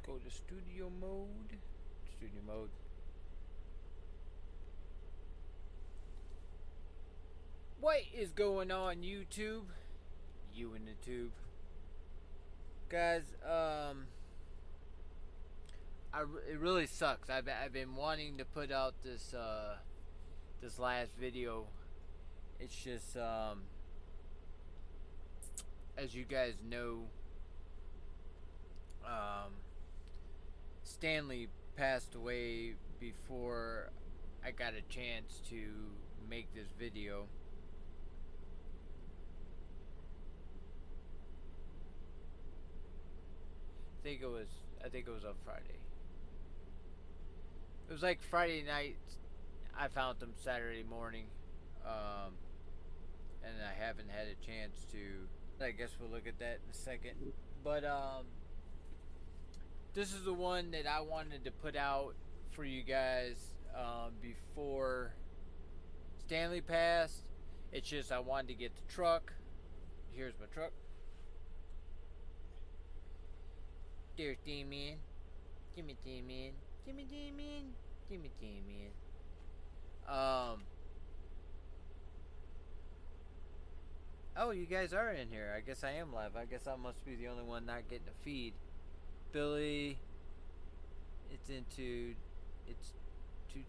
go to studio mode. Studio mode. What is going on, YouTube? You in the tube, guys. It really sucks. I've been wanting to put out this this last video. It's just as you guys know, Stanley passed away before I got a chance to make this video. I think it was on Friday. It was like Friday night. I found them Saturday morning, and I haven't had a chance to. I guess we'll look at that in a second. But this is the one that I wanted to put out for you guys before Stanley passed. It's just I wanted to get the truck. Here's my truck. There's D-Man. Gimme D-Man. Gimme D-Man. Gimme D-Man. Oh, you guys are in here. I guess I am live. I guess I must be the only one not getting a feed. Billy. It's too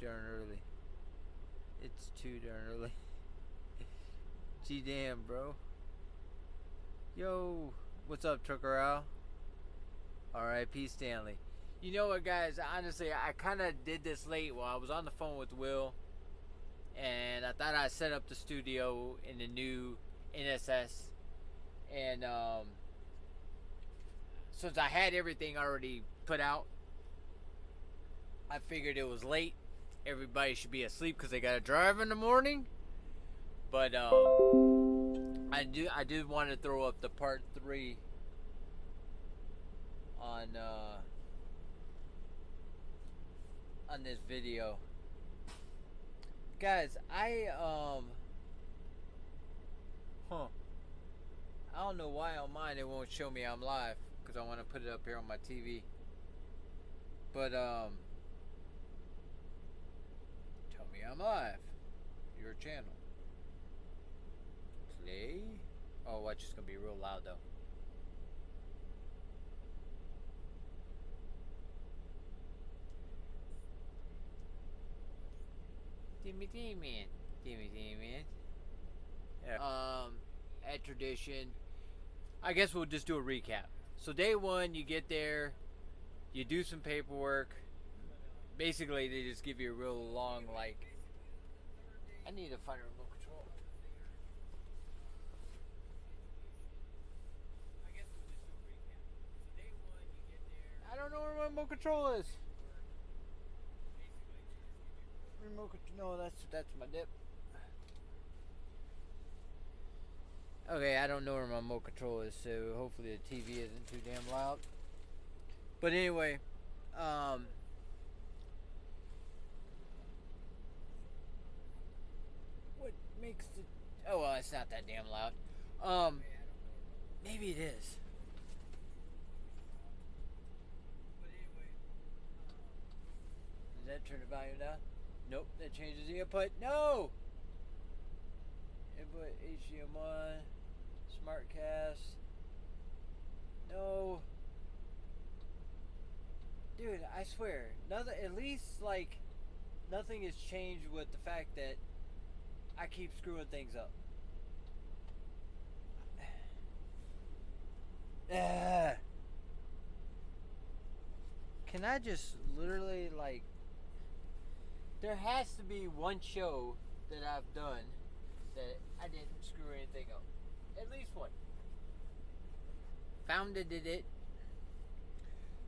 darn early. It's too darn early. Gee damn, bro. Yo. What's up, Trucker Al? R.I.P. Stanley. You know what, guys? Honestly, I kind of did this late while I was on the phone with Will, and I thought I'd set up the studio in the new NSS, and since I had everything already put out, I figured it was late. Everybody should be asleep because they got to drive in the morning. But I did want to throw up the part 3 on this video, guys. I don't know why on mine it won't show me I'm live, because I want to put it up here on my TV. But tell me I'm live. Your channel. Play. Oh, watch, it's gonna be real loud though. Demon. Yeah. At tradition, I guess we'll just do a recap. So day 1, you get there, you do some paperwork. Basically, they just give you a real long, like, I need to find a remote control. I guess we'll just do a recap. So day 1, you get there. I don't know where my remote control is. Remote control. No, that's my dip. Okay, I don't know where my remote control is, so hopefully the TV isn't too damn loud. But anyway, what makes the... Oh, well, it's not that damn loud. Maybe it is. Does that turn the volume down? Nope, that changes the input. No! Input HDMI, SmartCast. No. Dude, I swear, nothing. At least, like, nothing has changed with the fact that I keep screwing things up. Can I just literally, like... There has to be one show that I've done that I didn't screw anything up. At least one. Founded it.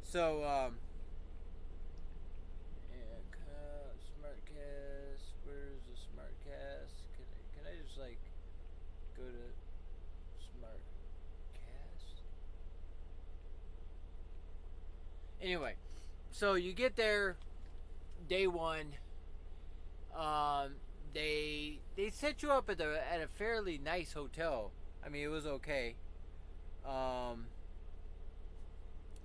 So, SmartCast. Where's the SmartCast? Can I just, like, go to SmartCast? Anyway, so you get there day 1. They set you up at a fairly nice hotel. I mean, it was okay.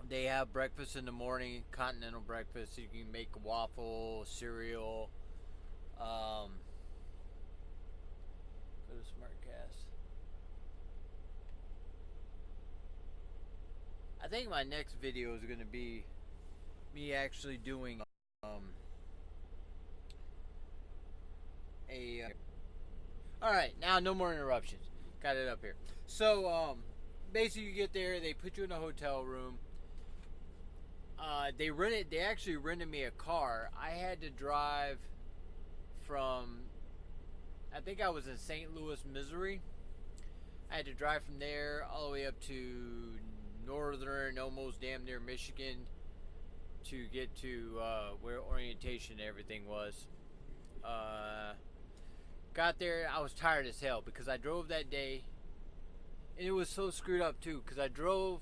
They have breakfast in the morning, continental breakfast. You can make waffle, cereal. Go to SmartCast. I think my next video is going to be me actually doing a. All right, now no more interruptions. Got it up here. So basically, you get there. They put you in a hotel room. They actually rented me a car. I had to drive from, I think I was in St. Louis, Missouri. I had to drive from there all the way up to northern, almost damn near Michigan, to get to where orientation and everything was. Got there, I was tired as hell because I drove that day, and it was so screwed up too because I drove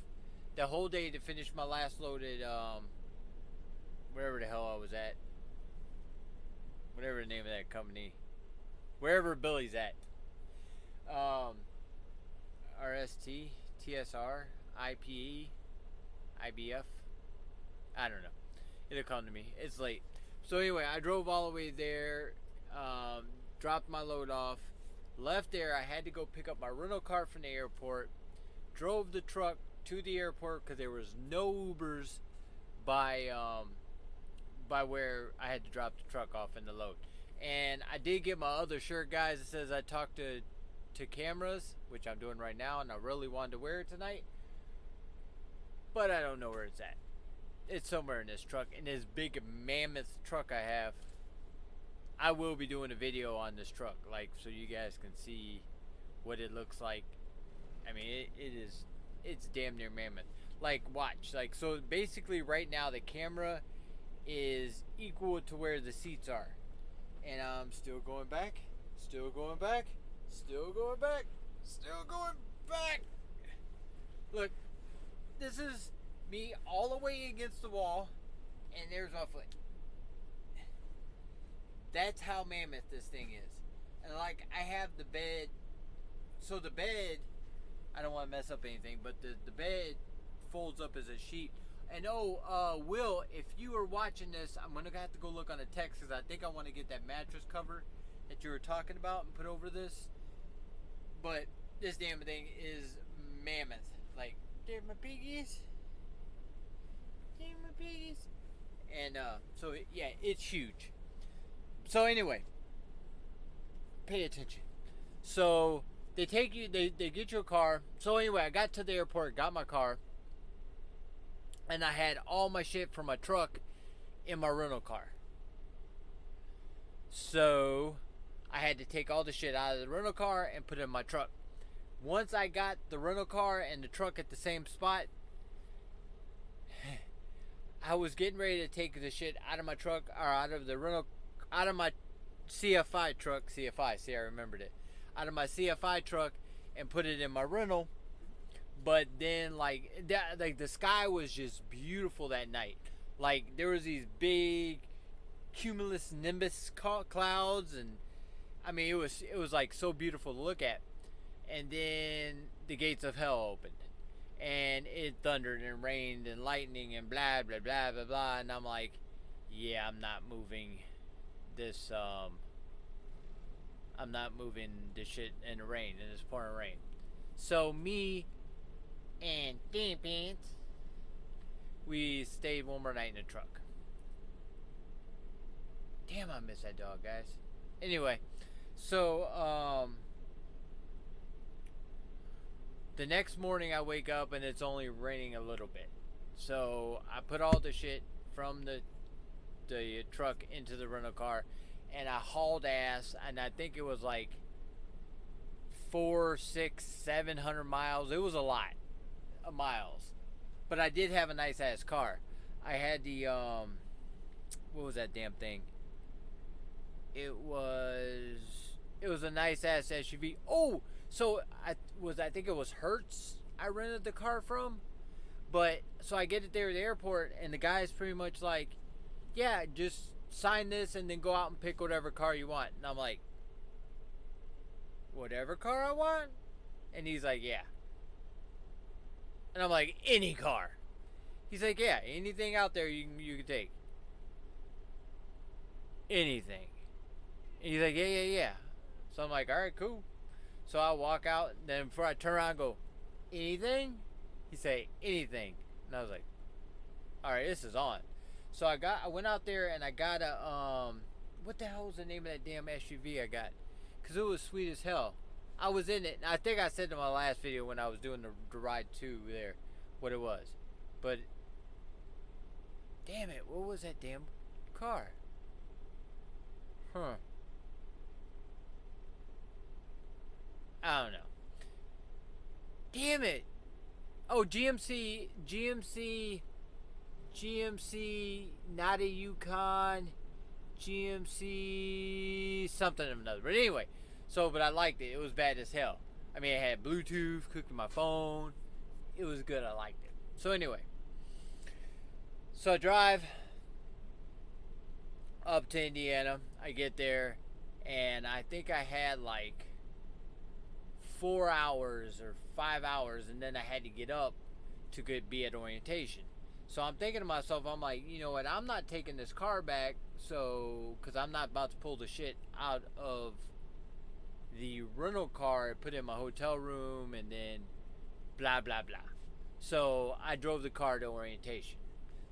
the whole day to finish my last load at wherever the hell I was at, whatever the name of that company, wherever Billy's at, RST, TSR, IPE, IBF, I don't know, it'll come to me, it's late. So anyway, I drove all the way there, dropped my load off, left there. I had to go pick up my rental car from the airport, drove the truck to the airport because there was no Ubers by where I had to drop the truck off and the load. And I did get my other shirt, guys. It says I talk to cameras, which I'm doing right now, and I really wanted to wear it tonight, but I don't know where it's at. It's somewhere in this truck, in this big mammoth truck I have. I will be doing a video on this truck, like, so you guys can see what it looks like. I mean, it's damn near mammoth. Like, watch, like, so basically right now the camera is equal to where the seats are, and I'm still going back, still going back, still going back, still going back. Look, this is me all the way against the wall, and there's my foot. That's how mammoth this thing is. And like, I have the bed, so the bed, I don't want to mess up anything, but the bed folds up as a sheet. And Will, if you are watching this, I'm gonna have to go look on the text because I think I want to get that mattress cover that you were talking about and put over this. But this damn thing is mammoth. Like, there's my piggies. There's my piggies. And so yeah, it's huge. So anyway, pay attention. So they take you, they get you a car. So anyway, I got to the airport, got my car, and I had all my shit from my truck in my rental car. So I had to take all the shit out of the rental car and put it in my truck. Once I got the rental car and the truck at the same spot, I was getting ready to take the shit out of my truck, or out of my CFI truck. CFI, see, I remembered it. Out of my CFI truck and put it in my rental. But then, like the sky was just beautiful that night. Like, there was these big cumulus nimbus clouds, and I mean, it was like so beautiful to look at. And then the gates of hell opened, and it thundered and rained and lightning and blah blah blah blah blah. And I'm like, yeah, I'm not moving this. I'm not moving this shit in the rain, in this pouring rain. So me and Damn Pants, we stayed one more night in the truck. Damn, I miss that dog, guys. Anyway, so the next morning I wake up and it's only raining a little bit. So I put all the shit from the truck into the rental car, and I hauled ass, and I think it was like 400, 600, 700 miles. It was a lot of miles, but I did have a nice ass car. I had the what was that damn thing? It was a nice ass SUV. Oh, so I think it was Hertz I rented the car from. But so I get it there at the airport, and the guy's pretty much like, yeah, just sign this and then go out and pick whatever car you want. And I'm like, whatever car I want? And he's like, yeah. And I'm like, any car. He's like, yeah, anything out there you can take. Anything. And he's like, yeah. So I'm like, all right, cool. So I walk out, and then before I turn around and go, anything? He say, anything. And I was like, all right, this is on. So I went out there and I got a, what the hell was the name of that damn SUV I got? Because it was sweet as hell. I was in it, and I think I said in my last video when I was doing the ride 2 there, what it was. But, damn it, what was that damn car? Huh. I don't know. Damn it. Oh, GMC, not a Yukon, GMC, something or another. But anyway, but I liked it. It was bad as hell. I mean, it had Bluetooth, hooked to my phone. It was good. I liked it. So anyway, so I drive up to Indiana. I get there, and I think I had like 4 hours or 5 hours, and then I had to get up to be at orientation. So I'm thinking to myself, I'm like, you know what, I'm not taking this car back, so, because I'm not about to pull the shit out of the rental car and put it in my hotel room and then blah, blah, blah. So I drove the car to orientation.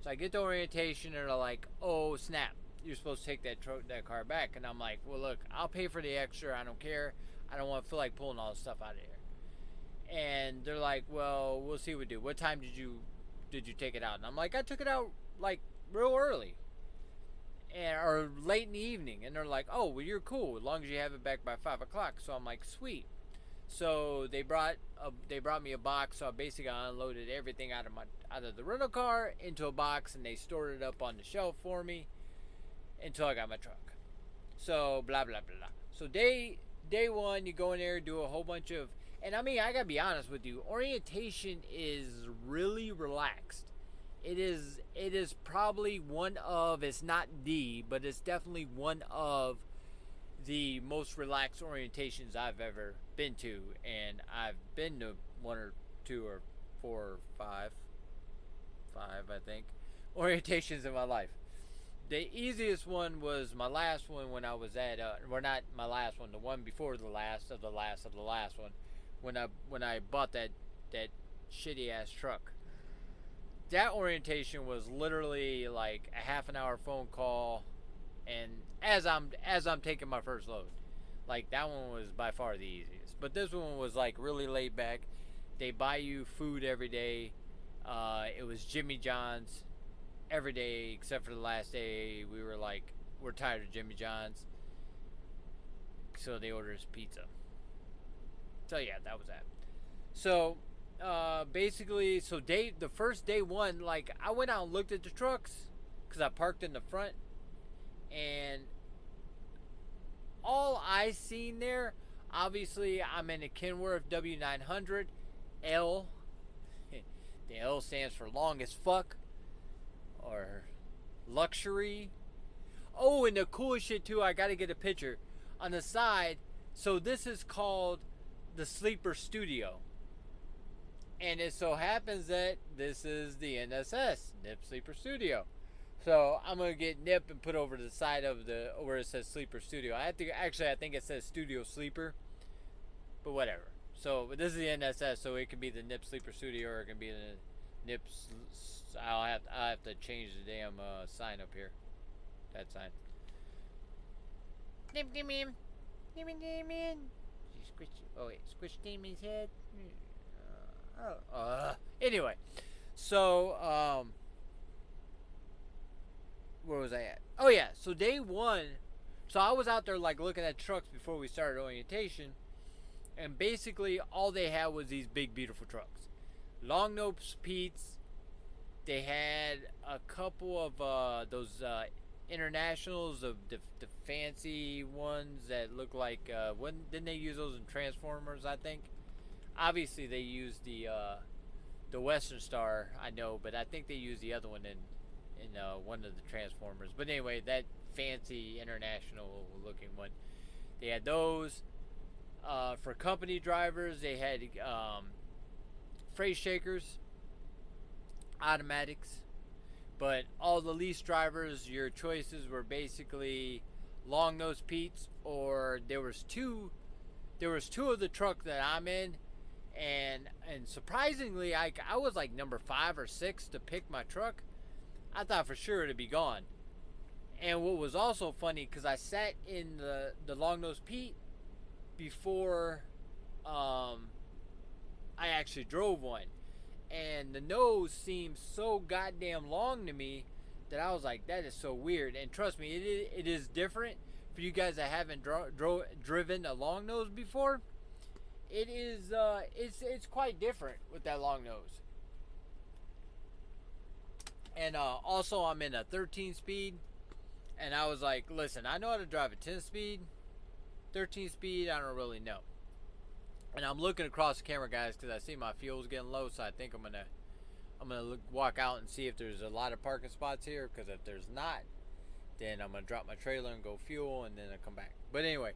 So I get to orientation, and they're like, oh, snap, you're supposed to take that car back. And I'm like, well, look, I'll pay for the extra. I don't care. I don't want to feel like pulling all this stuff out of here. And they're like, well, we'll see what we do. What time did you take it out? And I'm like, I took it out like real early, or late in the evening. And they're like, oh, well, you're cool as long as you have it back by 5 o'clock. So I'm like, sweet. So they brought me a box. So I basically unloaded everything out of the rental car into a box, and they stored it up on the shelf for me until I got my truck. So blah blah blah. So day one, you go in there, do a whole bunch of, and I mean, I gotta be honest with you, orientation is really relaxed. It is probably one of, it's not the, but it's definitely one of the most relaxed orientations I've ever been to. And I've been to 1 or 2 or 4 or 5, I think, orientations in my life. The easiest one was my last one when I was at, well, not my last one, the one before the last of the last one, when I bought that shitty ass truck. That orientation was literally like a half an hour phone call, and as I'm taking my first load, like that one was by far the easiest. But this one was like really laid back. They buy you food every day. It was Jimmy John's every day except for the last day. We were like, we're tired of Jimmy John's, so they ordered us pizza. So yeah, that was that. So basically, so the first day one, like I went out and looked at the trucks because I parked in the front, and all I seen there, obviously I'm in a Kenworth W900 L. The L stands for long as fuck, or luxury. Oh, and the coolest shit too, I gotta get a picture on the side. So this is called the Sleeper Studio, and it so happens that this is the NSS Nip Sleeper Studio. So I'm gonna get Nip and put over to the side of the where it says Sleeper Studio. I think it says Studio Sleeper, but whatever. So but this is the NSS, so it can be the Nip Sleeper Studio, or it can be the Nip. I'll have to change the damn sign up here. That sign. Nip, nip, nip, nip, nip, nip. Oh wait, squish Demon's head. Anyway, so where was I at? Oh yeah, so day one, so I was out there like looking at trucks before we started orientation, and basically all they had was these big beautiful trucks, long nose Pete's. They had a couple of those internationals, of the fancy ones that look like, didn't they use those in Transformers, I think? Obviously they used the Western Star, I know, but I think they used the other one in one of the Transformers. But anyway, that fancy international looking one, they had those. For company drivers, they had freight shakers. automatics. But all the lease drivers, your choices were basically long nose Pete's, or there was two of the truck that I'm in, and surprisingly, I was like number 5 or 6 to pick my truck. I thought for sure it'd be gone. And what was also funny, because I sat in the long nose Pete before I actually drove one, and the nose seemed so goddamn long to me that I was like, that is so weird. And trust me, it is different for you guys that haven't driven a long nose before. It is it's quite different with that long nose. And also, I'm in a 13 speed, and I was like, listen, I know how to drive a 10 speed, 13 speed I don't really know. And I'm looking across the camera, guys, because I see my fuel's getting low, so I think I'm gonna walk out and see if there's a lot of parking spots here, because if there's not, then I'm gonna drop my trailer and go fuel, and then I'll come back. But anyway,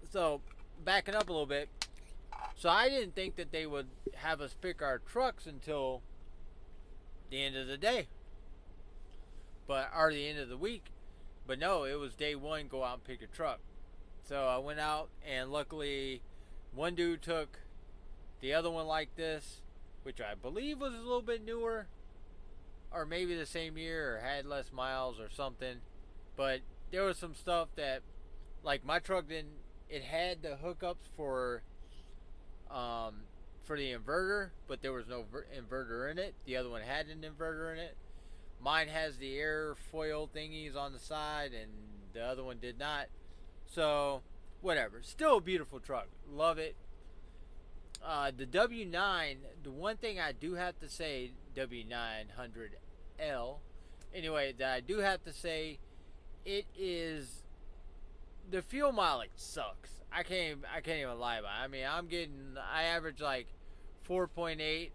so backing up a little bit, so I didn't think that they would have us pick our trucks until the end of the day, or the end of the week. But no, it was day one, go out and pick your truck. So I went out, and luckily one dude took the other one like this, which I believe was a little bit newer, or maybe the same year, or had less miles or something. But there was some stuff that, like, my truck didn't, it had the hookups for the inverter, but there was no inverter in it. The other one had an inverter in it. Mine has the airfoil thingies on the side, and the other one did not. So, whatever. Still a beautiful truck. Love it. The W9, the one thing I do have to say, W900L, anyway, that I do have to say, it is, the fuel mileage sucks. I can't even lie about it. I mean, I average like 4.8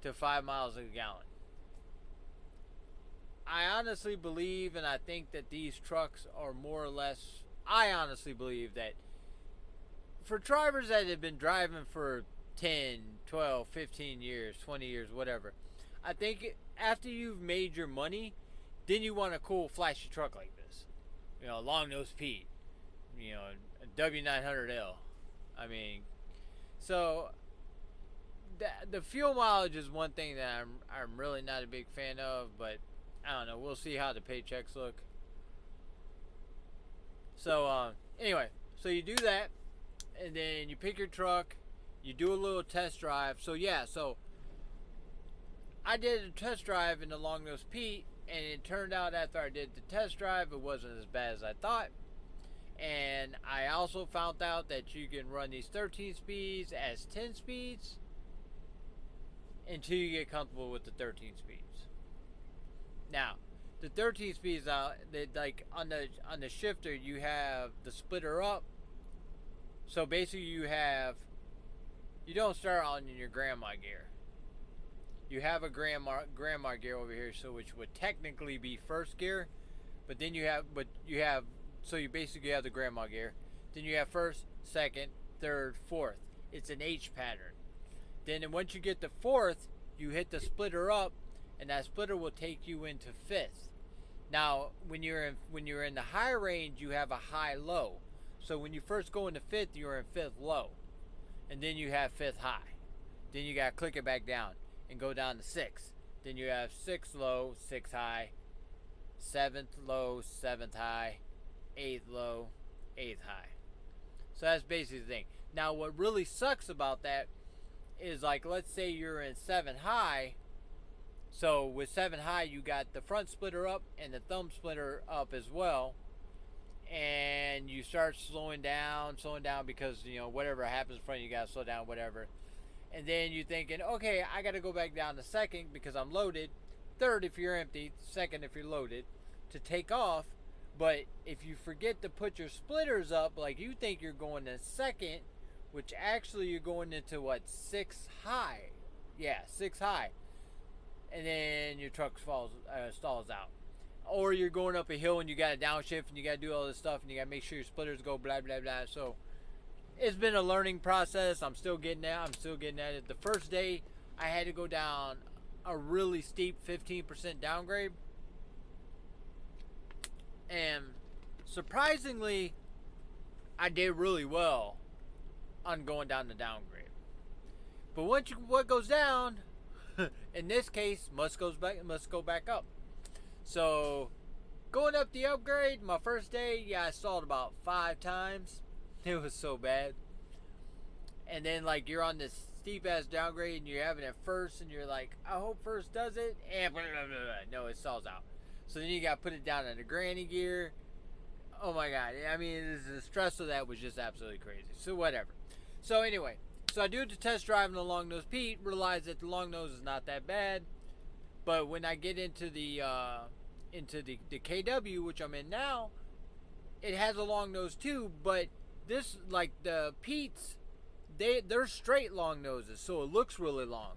to 5 miles a gallon. I honestly believe, and I think that these trucks are more or less, I honestly believe that for drivers that have been driving for 10, 12, 15 years, 20 years, whatever, I think after you've made your money, then you want a cool, flashy truck like this. You know, long nose Pete. You know, a W900L. I mean, so the fuel mileage is one thing that I'm really not a big fan of, but I don't know. We'll see how the paychecks look. So anyway, so you do that, and then you pick your truck. You do a little test drive. So yeah, so I did a test drive in the long nose Pete, and it turned out after I did the test drive, it wasn't as bad as I thought. And I also found out that you can run these 13 speeds as 10 speeds until you get comfortable with the 13 speeds. Now, the 13 speeds, like on the shifter, you have the splitter up. So basically, you don't start on your grandma gear. You have a grandma gear over here, so which would technically be first gear, but then so you basically have the grandma gear. Then you have first, second, third, fourth. It's an H pattern. Then once you get to fourth, you hit the splitter up, and that splitter will take you into fifth. Now, when you're in the high range, you have a high low. So when you first go into fifth, you're in fifth low, and then you have fifth high. Then you gotta click it back down and go down to sixth. Then you have sixth low, sixth high, seventh low, seventh high, eighth low, eighth high. So that's basically the thing. Now, what really sucks about that is, like, let's say you're in 7 high. So with 7 high, you got the front splitter up and the thumb splitter up as well, and you start slowing down because, you know, whatever happens in front of you, gotta slow down, whatever. And then you're thinking, okay, I gotta go back down to second because I'm loaded, third if you're empty, second if you're loaded, to take off. But if you forget to put your splitters up, like you think you're going to second, which actually you're going into what, 6 high? Yeah, 6 high. And then your truck stalls out. Or you're going up a hill and you got to downshift and you got to do all this stuff and you got to make sure your splitters go blah, blah, blah. So it's been a learning process. I'm still getting at it. The first day I had to go down a really steep 15% downgrade. And surprisingly, I did really well on going down the downgrade. But what goes down, in this case, must go back up. So going up the upgrade, my first day, yeah, I stalled about 5 times. It was so bad. And then like you're on this steep ass downgrade and you're having it first and you're like, I hope first does it, and blah, blah, blah, blah. No, it stalls out. So then you got to put it down in the granny gear. Oh my god, I mean, the stress of that was just absolutely crazy. So whatever. So anyway, so I do the test driving the long nose Pete, realize that the long nose is not that bad. But when I get into the KW, which I'm in now, it has a long nose too, but this, like the Pete's, they're straight long noses, so it looks really long.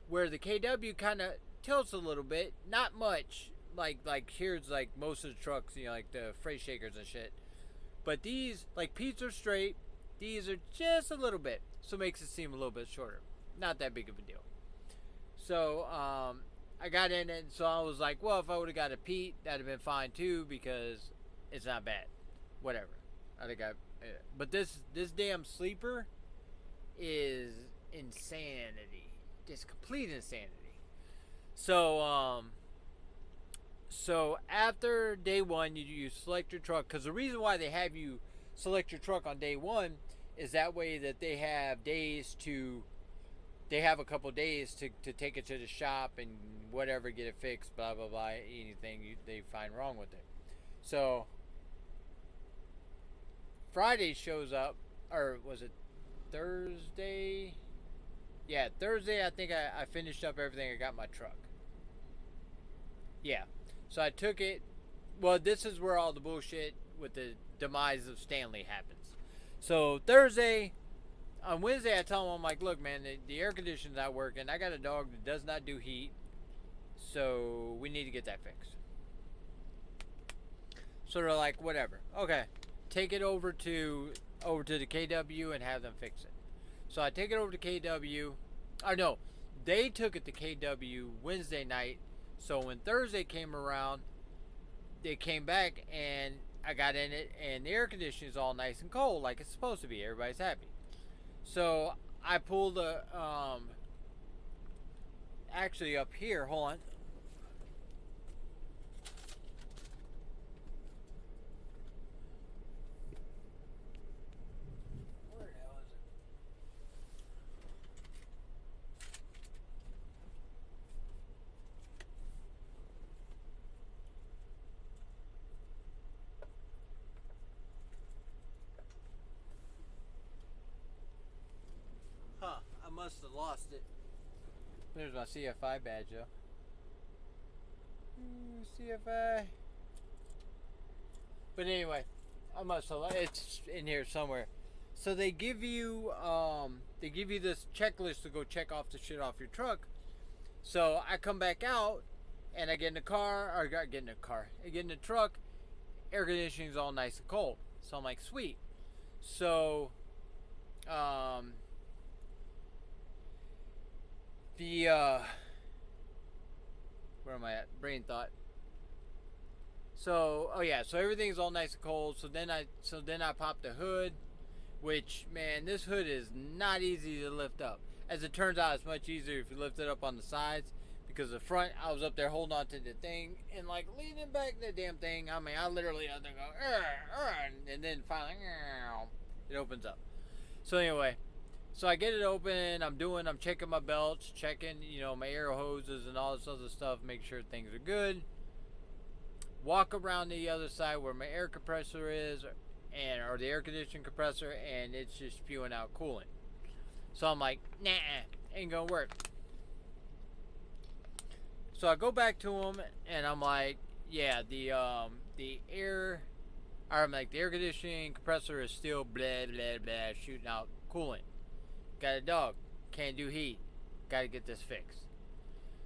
Where the KW kind of tilts a little bit, not much. Like here's like most of the trucks, you know, like the freight shakers and shit. But these, like Pete's, are straight. These are just a little bit, so it makes it seem a little bit shorter. Not that big of a deal. So I got in it, so I was like, well, if I would have got a Pete, that'd have been fine too, because it's not bad. Whatever. I think but this damn sleeper is insanity. Just complete insanity. So so after day one, you select your truck, because the reason why they have you select your truck on day one is that way that they have a couple days to take it to the shop and whatever, get it fixed, blah blah blah, anything they find wrong with it. So Friday shows up, or was it Thursday? Yeah, Thursday I think I finished up everything. I got my truck. Yeah. So I took it. Well, this is where all the bullshit with the demise of Stanley happens. So Thursday, on Wednesday, I tell them, I'm like, look, man, the air conditioner's not working. I got a dog that does not do heat, so we need to get that fixed. So they're like, whatever. Okay, take it over to the KW and have them fix it. So I take it over to KW. Or no, they took it to KW Wednesday night. So when Thursday came around, they came back and I got in it, and the air conditioning is all nice and cold like it's supposed to be. Everybody's happy. So I pulled a actually up here. Hold on. Where the hell is it? Huh, I must have lost it. There's my CFI badge, though. CFI. But anyway, I must have, it's in here somewhere. So they give you this checklist to go check off the shit off your truck. So I come back out and I get in the car, or I get in the truck, air conditioning's all nice and cold. So I'm like, sweet. So where am I at? Brain thought. So, oh yeah, so everything's all nice and cold. So then I pop the hood, which, man, this hood is not easy to lift up. As it turns out, it's much easier if you lift it up on the sides, because the front, I was up there holding on to the thing and like leaning back the damn thing. I mean, I literally had to go, and then finally, it opens up. So anyway, so I get it open. I'm checking my belts, checking, my air hoses and all this other stuff, make sure things are good. Walk around the other side where my air compressor is, or the air conditioning compressor, and it's just spewing out coolant. So I'm like, nah, ain't gonna work. So I go back to him and I'm like, yeah, the air conditioning compressor is still blah blah blah shooting out coolant. Got a dog, can't do heat, gotta get this fixed.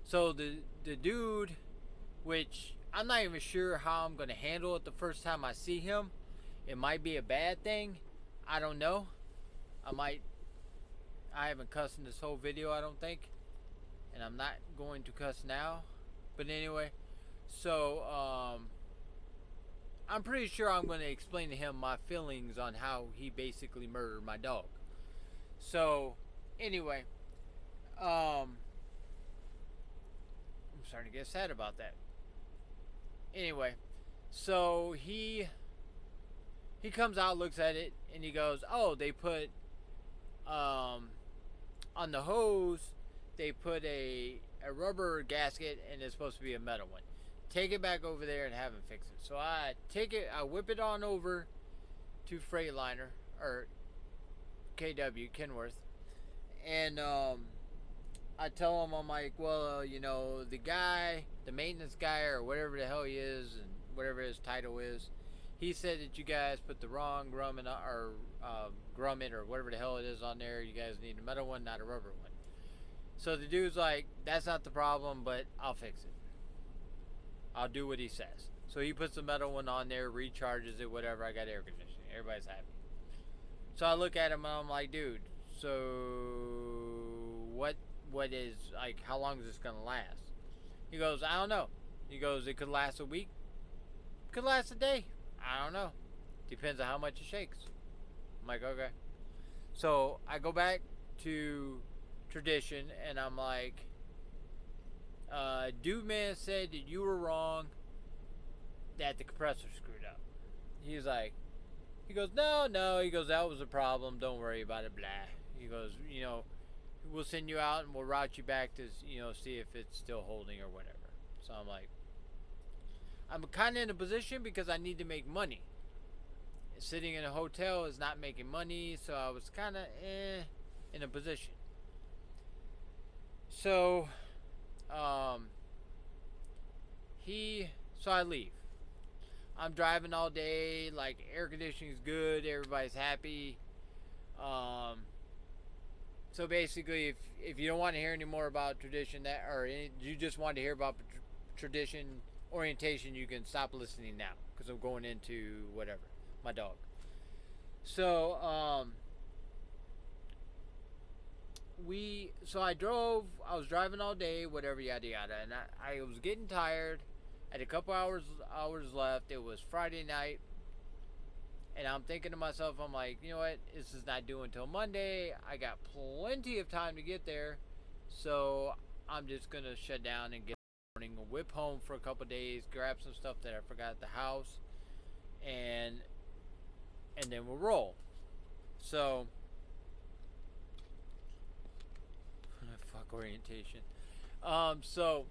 So the dude, which I'm not even sure how I'm gonna handle it the first time I see him. It might be a bad thing, I don't know. I haven't cussed in this whole video, I don't think. and I'm not going to cuss now. But anyway, so I'm pretty sure I'm going to explain to him my feelings on how he basically murdered my dog. So anyway, I'm starting to get sad about that. Anyway, so he comes out, looks at it, and he goes, "Oh, they put on the hose, they put a rubber gasket, and it's supposed to be a metal one. Take it back over there and have him fix it." So I take it, I whip it on over to Freightliner or KW Kenworth, and I tell him, I'm like, well, the guy, the maintenance guy, or whatever the hell he is, and whatever his title is, he said that you guys put the wrong grommet or grommet or whatever the hell it is on there. You guys need a metal one, not a rubber one. So the dude's like, that's not the problem, but I'll fix it. I'll do what he says. So he puts the metal one on there, recharges it, whatever. I got air conditioning. Everybody's happy. So I look at him and I'm like, dude, so what is, like, how long is this gonna last? He goes, I don't know. He goes, it could last a week, could last a day, I don't know, depends on how much it shakes. I'm like, okay. So I go back to Tradition and I'm like, dude man said that you were wrong, that the compressor screwed up. He goes, no, he goes, that was a problem, don't worry about it, blah. He goes, we'll send you out and we'll route you back to, see if it's still holding or whatever. So I'm like, I'm kind of in a position because I need to make money. Sitting in a hotel is not making money, so I was kind of in a position. So, so I leave. I'm driving all day, like, air conditioning's good, everybody's happy. So basically, if you don't want to hear any more about Tradition, you just want to hear about Tradition orientation, you can stop listening now, because I'm going into whatever, my dog. So I was driving all day, whatever, yada yada, and I was getting tired. I had a couple hours left. It was Friday night, and I'm thinking to myself, I'm like, you know what, this is not due until Monday. I got plenty of time to get there, so I'm just gonna shut down and get morning, whip home for a couple days, grab some stuff that I forgot at the house, and then we'll roll. So fuck orientation. So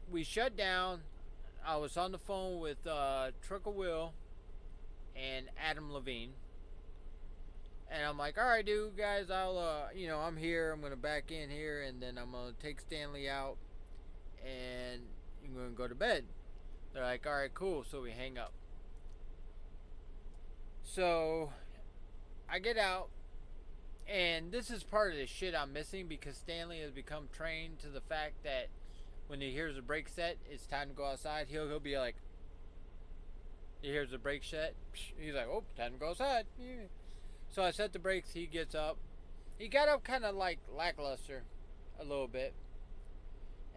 we shut down. I was on the phone with Trucker Will and Adam Levine, and I'm like, all right, dude, guys, I'll I'm here. I'm gonna back in here, and then I'm gonna take Stanley out, and I'm gonna go to bed. They're like, all right, cool. So we hang up. So I get out, and this is part of the shit I'm missing, because Stanley has become trained to the fact that when he hears a brake set, it's time to go outside. He'll be like, he hears the brake set, he's like, oh, time to go outside. Yeah. So I set the brakes. He gets up. He got up kind of like lackluster a little bit,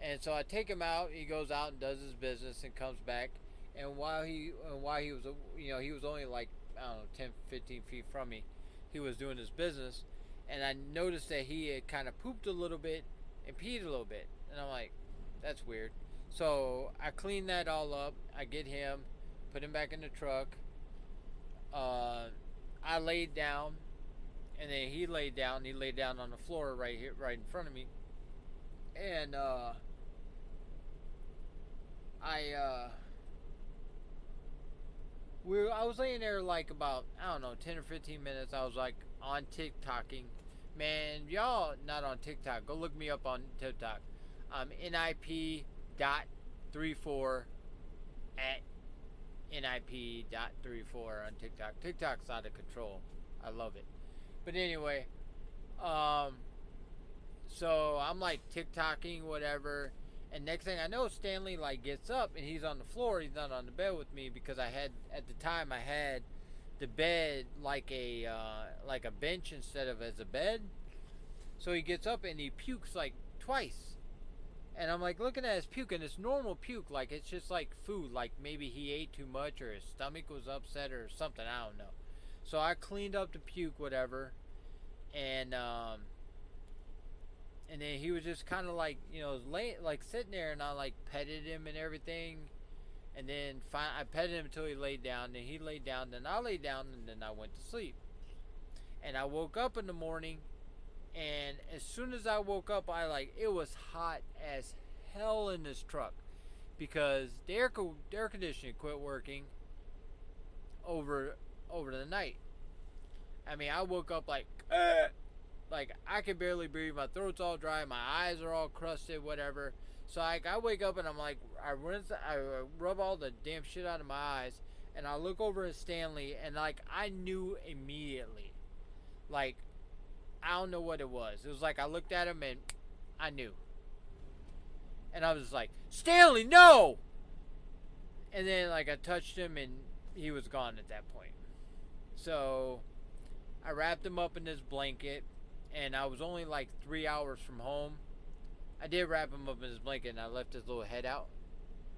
and so I take him out. He goes out and does his business and comes back. And while he was, he was only like, I don't know, 10, 15 feet from me, he was doing his business, and I noticed that he had kind of pooped a little bit and peed a little bit, and I'm like, that's weird. So I clean that all up. I get him, put him back in the truck. I laid down, and then he laid down. He laid down on the floor right here, right in front of me, and I was laying there like about, I don't know, 10 or 15 minutes. I was like on TikToking. Man, y'all not on TikTok, go look me up on TikTok. nip.34 at nip.34 on TikTok. TikTok's out of control. I love it. But anyway, so I'm like TikToking, whatever. And next thing I know, Stanley like gets up and he's on the floor. He's not on the bed with me, because I had, at the time, I had the bed like a bench instead of as a bed. So he gets up and he pukes like twice. And I'm like looking at his puke, and it's normal puke, like it's just like food, like maybe he ate too much or his stomach was upset or something, I don't know. So I cleaned up the puke, whatever, and then he was just kind of like, like sitting there, and I like petted him and everything, and then I petted him until he laid down, then he laid down, then I laid down, and then I went to sleep. And I woke up in the morning, and as soon as I woke up, it was hot as hell in this truck because the air conditioning quit working over the night. I mean, I woke up like I could barely breathe. My throat's all dry. My eyes are all crusted, whatever. So I wake up and I'm like, I rub all the damn shit out of my eyes, and I look over at Stanley, and like I knew immediately, like. I don't know what it was. It was like I looked at him and I knew. And I was like, Stanley, no! And then like I touched him and he was gone at that point. So I wrapped him up in this blanket, and I was only like 3 hours from home. I did wrap him up in his blanket, and I left his little head out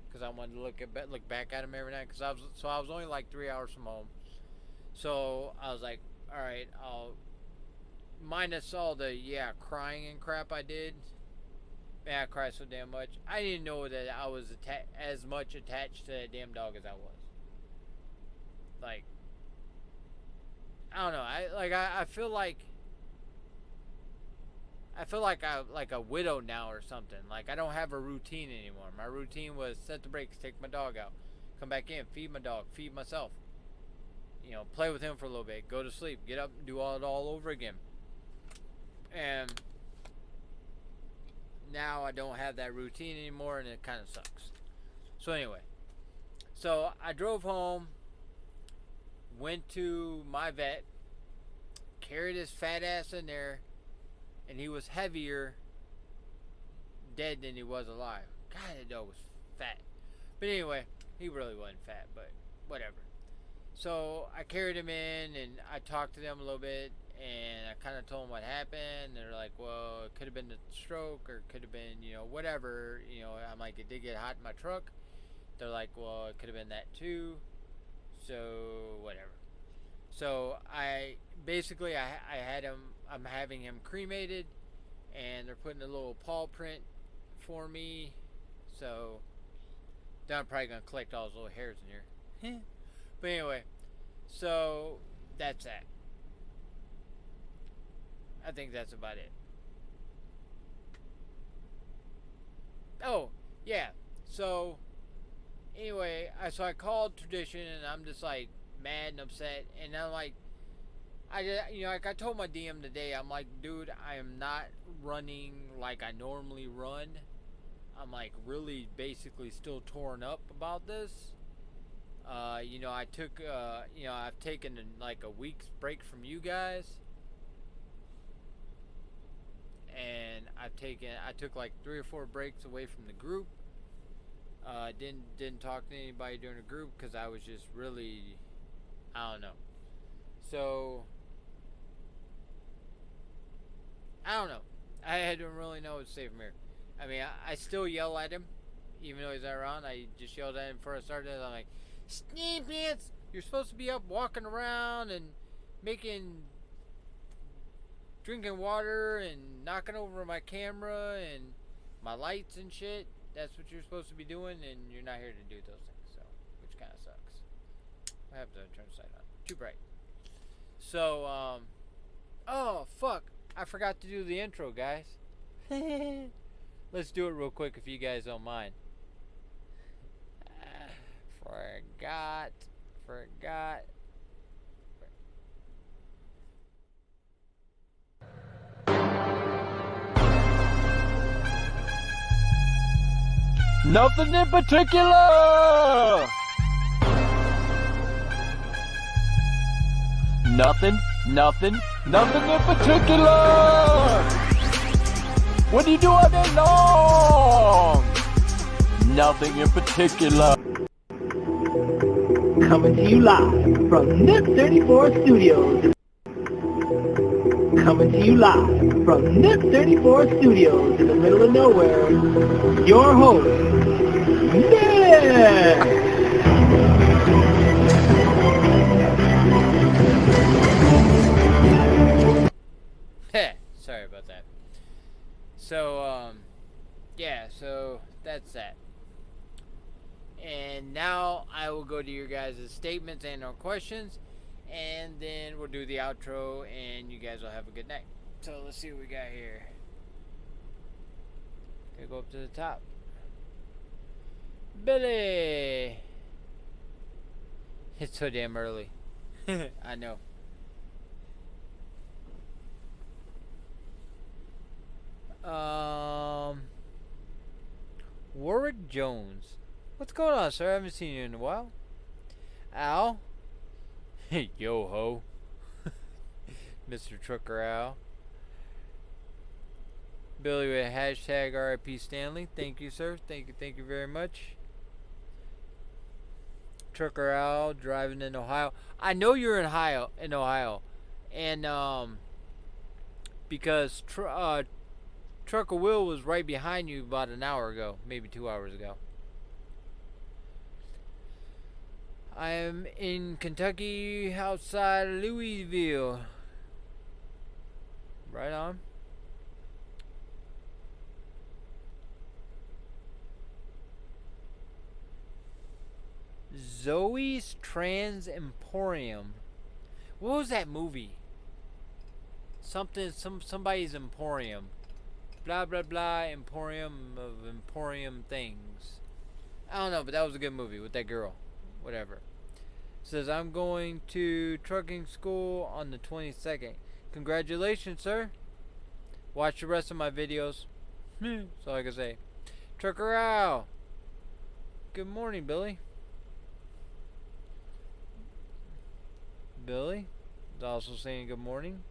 because I wanted to look back at him every night. I was only like 3 hours from home. So I was like, all right, I'll minus all the crying and crap I did. Man, I cried so damn much. I didn't know that I was as much attached to that damn dog as I was. Like, I don't know. I feel like I'm like a widow now or something. Like I don't have a routine anymore. My routine was set the brakes, take my dog out, come back in, feed my dog, feed myself. Play with him for a little bit, go to sleep, get up, do it all over again. And now I don't have that routine anymore, and it kind of sucks. So anyway, so I drove home, went to my vet, carried his fat ass in there, and he was heavier dead than he was alive. God, that dog was fat. But anyway, he really wasn't fat, but whatever. So I carried him in, and I talked to them a little bit, and I kind of told them what happened. They're like, well, it could have been the stroke, or it could have been, whatever. I'm like, it did get hot in my truck. They're like, well, it could have been that too. So, whatever. So, I had him, I'm having him cremated, and they're putting a little paw print for me. So, then I'm probably going to collect all those little hairs in here. But anyway, so, that's that. I think that's about it. Oh, yeah. So, anyway, I called Tradition, and I'm just like mad and upset, and I'm like, I told my DM today, I'm like, dude, I am not running like I normally run. I'm like really basically still torn up about this. I've taken like a week's break from you guys. And I took like 3 or 4 breaks away from the group. Didn't talk to anybody during the group because I was just really, I don't know. So, I don't know. I don't really know what to say from here. I mean, I still yell at him, even though he's not around. I just yelled at him before I started. I'm like, Sneak Pants, you're supposed to be up walking around and drinking water and knocking over my camera and my lights and shit. That's what you're supposed to be doing, and you're not here to do those things, so, which kind of sucks. I have to turn the side on. Too bright. So, oh, fuck. I forgot to do the intro, guys. Let's do it real quick if you guys don't mind. Forgot. Nothing in particular. Nothing in particular. What do you do all day long? Nothing in particular. Coming to you live from nip34 Studios. Coming to you live from nip34 Studios in the middle of nowhere, your host, Nick! Sorry about that. So, yeah, so that's that. And now I will go to your guys' statements and or questions, and then we'll do the outro, and you guys will have a good night. So let's see what we got here. Okay, go up to the top. Billy! It's so damn early. I know. Warwick Jones. What's going on, sir? I haven't seen you in a while. Al? Yo ho. Mr. Trucker Al. Billy with hashtag RIP Stanley. Thank you, sir. Thank you very much. Trucker Al driving in Ohio. I know you're in Ohio, and because Trucker Will was right behind you about an hour ago, maybe 2 hours ago. I am in Kentucky, outside Louisville. Right on. Zoe's Trans Emporium. What was that movie? Somebody's Emporium. Blah blah blah Emporium of Emporium things. I don't know, but that was a good movie with that girl. Whatever. Says I'm going to trucking school on the 22nd. Congratulations, sir. Watch the rest of my videos. That's all I can say. Trucker Al. Good morning, Billy. Billy is also saying good morning.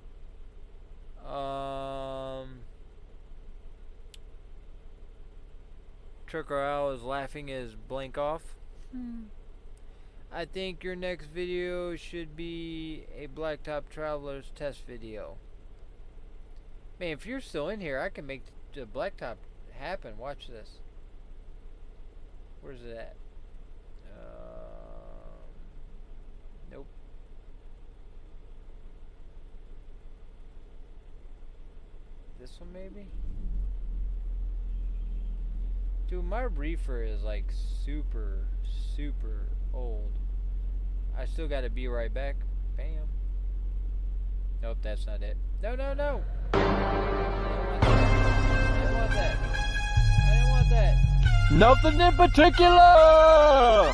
Trucker Al is laughing his blank off. I think your next video should be a Blacktop Travelers test video. Man, if you're still in here, I can make the Blacktop happen. Watch this. Where's it at? Nope. This one maybe? Dude, my reefer is like super old. I still gotta be right back. Bam. Nope, that's not it. No. I didn't want that. I didn't want that. Nothing in particular!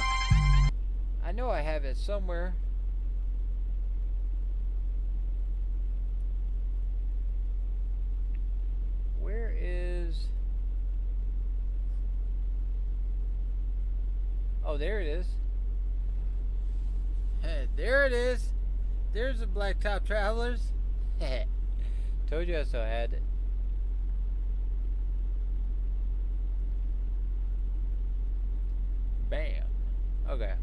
I know I have it somewhere. Where is... Oh, there it is. Hey, there it is. There's the Blacktop Travelers. Told you I still had it. Bam. Okay.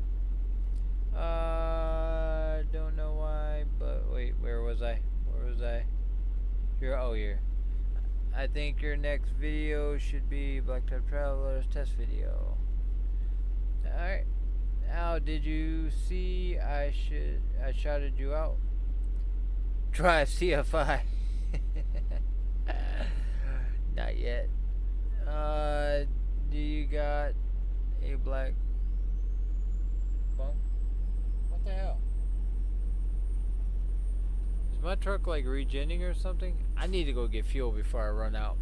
Don't know why, but wait, where was I? Here, oh, here. I think your next video should be Blacktop Travelers test video. Alright. Al, did you see I shouted you out? Try CFI. Not yet. Do you got a black bunk? What the hell? Is my truck like regenning or something? I need to go get fuel before I run out.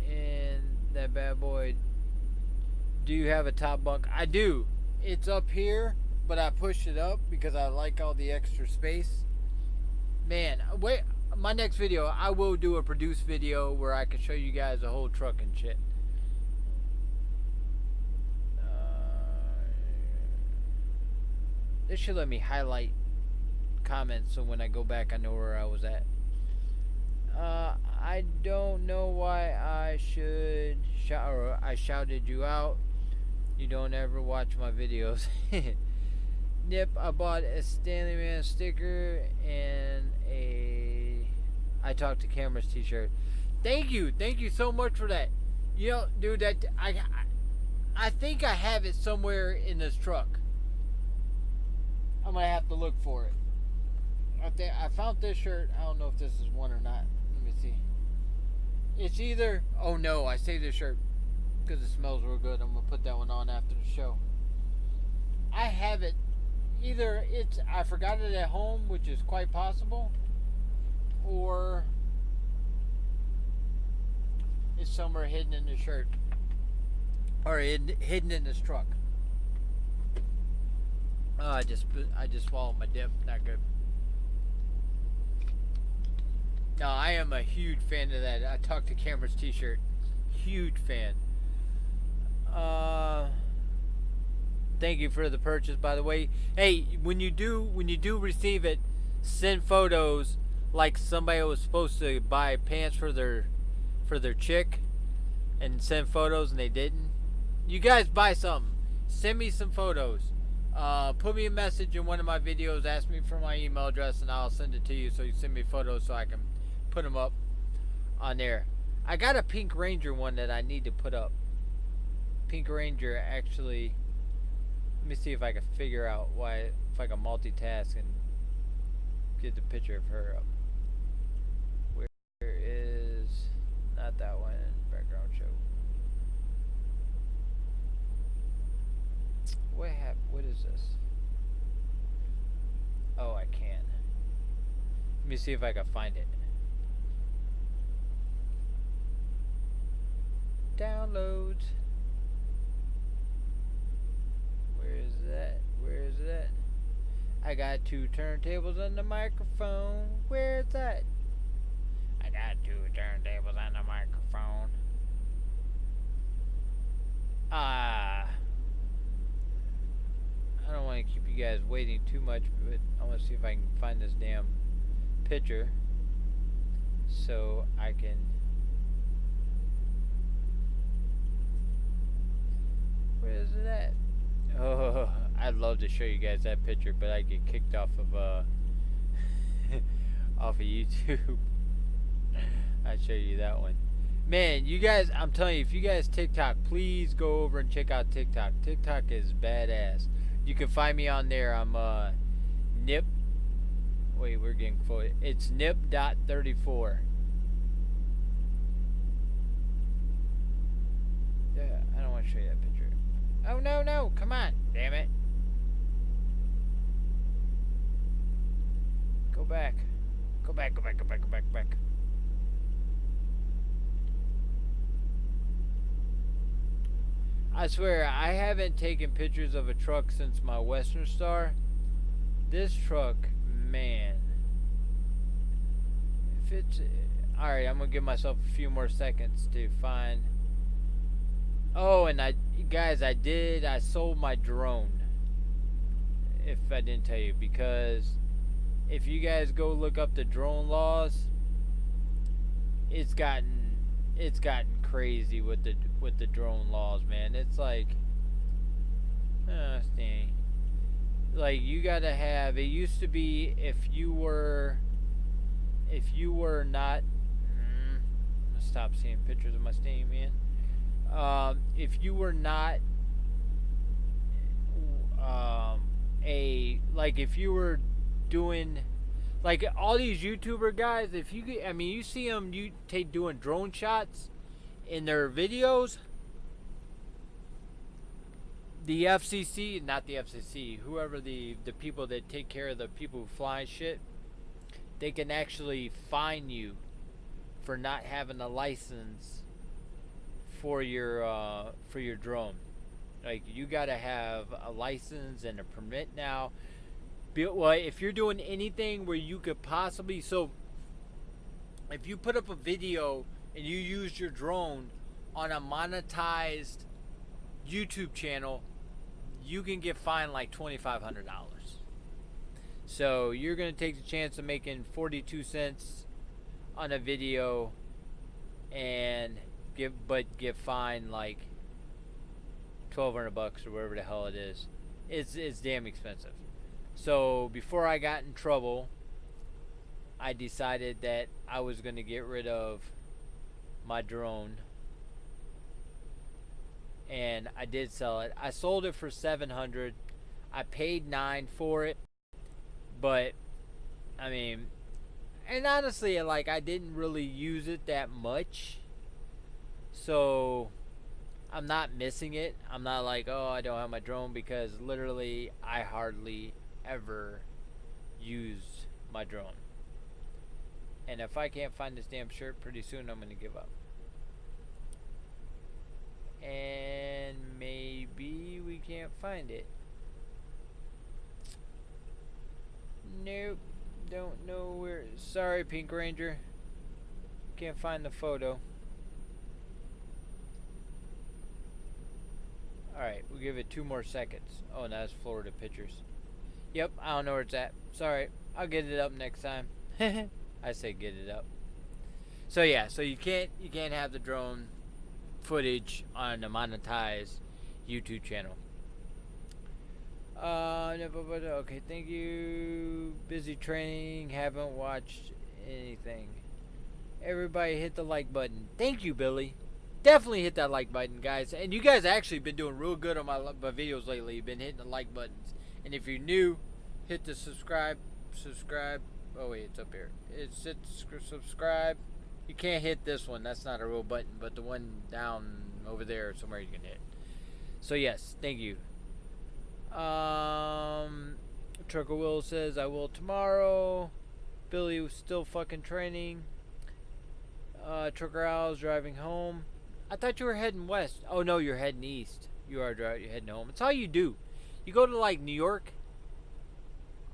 And that bad boy. Do you have a top bunk? I do. It's up here, but I pushed it up because I like all the extra space. Man, wait. My next video, I will do a produced video where I can show you guys the whole truck and shit. This should let me highlight comments so when I go back I know where I was at. I don't know why I shouted you out. You don't ever watch my videos. Nip, I bought a Stanley Man sticker and a I Talk to Cameras t-shirt. Thank you so much for that. You know, dude, that I think I have it somewhere in this truck. I might have to look for it. I found this shirt. I don't know if this is one or not. Let me see. It's either. Oh no, I saved this shirt because it smells real good. I'm gonna put that one on after the show. I have it. Either it's I forgot it at home, which is quite possible, or it's somewhere hidden in the shirt, or hidden in this truck. Oh, I just swallowed my dip. Not good. No, I am a huge fan of that I Talk to Cameras t-shirt. Huge fan. Thank you for the purchase, by the way. Hey, when you do receive it, send photos like somebody was supposed to buy pants for their chick and send photos and they didn't. You guys buy something. Send me some photos. Put me a message in one of my videos. Ask me for my email address and I'll send it to you. So you send me photos so I can put them up on there. I got a Pink Ranger one that I need to put up. Pink Ranger actually. Let me see if I can figure out if I can multitask and get the picture of her up. Where is not that one? Background show. What happened? What is this? Oh, I can. Let me see if I can find it. Downloads. Where is that? Where is that? I got 2 turntables on the microphone. Where's that? I got 2 turntables on the microphone. I don't want to keep you guys waiting too much, but I want to see if I can find this damn picture so I can. Where is it at? Oh, I'd love to show you guys that picture, but I get kicked off of off of YouTube. I'd show you that one. Man, you guys, I'm telling you, if you guys TikTok, please go over and check out TikTok. TikTok is badass. You can find me on there. I'm nip. Wait, we're getting quoted. It's nip.34. Yeah, I don't want to show you that picture. Oh, no, come on, damn it. Go back. Go back. I swear, I haven't taken pictures of a truck since my Western Star. This truck, man. If it's... Alright, I'm gonna give myself a few more seconds to find... Oh, and guys, I sold my drone. If I didn't tell you, because if you guys go look up the drone laws, it's gotten crazy with the drone laws, man. It's like, dang. Like, you gotta have. It used to be if you were not. I'm gonna stop seeing pictures of my Steam, man. If you were not if you were doing like all these YouTuber guys, if you you see them doing drone shots in their videos, the FCC, not the FCC, whoever the people that take care of the people who fly shit, they can actually fine you for not having a license for your drone. Like, you gotta have a license and a permit now. Well, if you're doing anything where you could possibly, so if you put up a video and you use your drone on a monetized YouTube channel, you can get fined like $2,500. So you're gonna take the chance of making 42 cents on a video and get fined like $1,200 or whatever the hell it is. It's damn expensive. So before I got in trouble, I decided that I was going to get rid of my drone, and I did sell it. I sold it for 700. I paid 9 for it, but I mean, and honestly, like, I didn't really use it that much, so I'm not missing it. I'm not like, oh, I don't have my drone, because literally I hardly ever use my drone. And if I can't find this damn shirt, pretty soon I'm gonna give up. And maybe we can't find it. Nope. Don't know where. Sorry, Pink Ranger. Can't find the photo. Alright, we'll give it 2 more seconds. Oh, now it's Florida pictures. Yep, I don't know where it's at. Sorry. I'll get it up next time. I say get it up. So yeah, so you can't have the drone footage on a monetized YouTube channel. Okay, thank you. Busy training, haven't watched anything. Everybody hit the like button. Thank you, Billy. Definitely hit that like button, guys. And you guys actually been doing real good on my videos lately. You've been hitting the like buttons. And if you're new, hit the subscribe. Oh wait, it's up here. It's hit subscribe. You can't hit this one. That's not a real button, but the one down over there somewhere you can hit. So yes, thank you. Trucker Will says I will tomorrow. Billy was still fucking training. Trucker Owl's driving home. I thought you were heading west. Oh no, you're heading east. You're heading home. It's all you do. You go to like New York,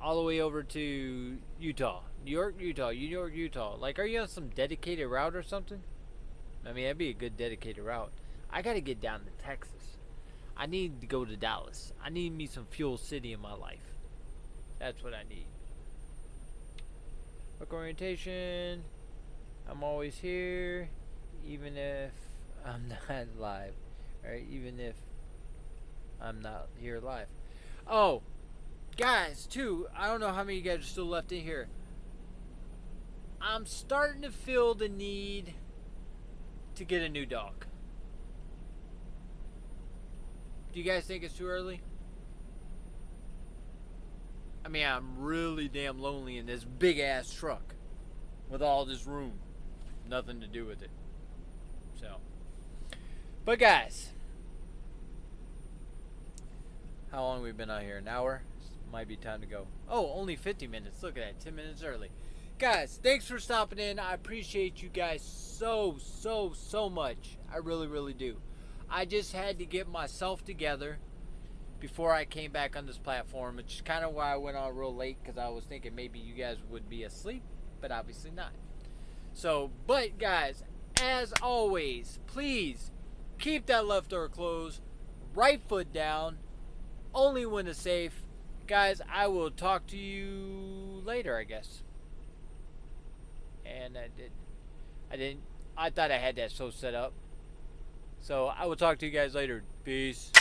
all the way over to Utah. New York, Utah. Like, are you on some dedicated route or something? I mean, that'd be a good dedicated route. I gotta get down to Texas. I need to go to Dallas. I need me some Fuel City in my life. That's what I need. Work orientation. I'm always here, even if I'm not live. Alright, even if I'm not here live. Oh, guys, too, I don't know how many of you guys are still left in here. I'm starting to feel the need to get a new dog. Do you guys think it's too early? I mean, I'm really damn lonely in this big ass truck with all this room. Nothing to do with it. So, but guys, how long have we been out here? An hour? Might be time to go. Oh, only 50 minutes. Look at that, 10 minutes early. Guys, thanks for stopping in. I appreciate you guys so much. I really do. I just had to get myself together before I came back on this platform, which is kind of why I went on real late, because I was thinking maybe you guys would be asleep, but obviously not. So, but guys, as always, please keep that left door closed, right foot down, only when it's safe. Guys, I will talk to you later, I guess. And I thought I had that so set up. So I will talk to you guys later. Peace.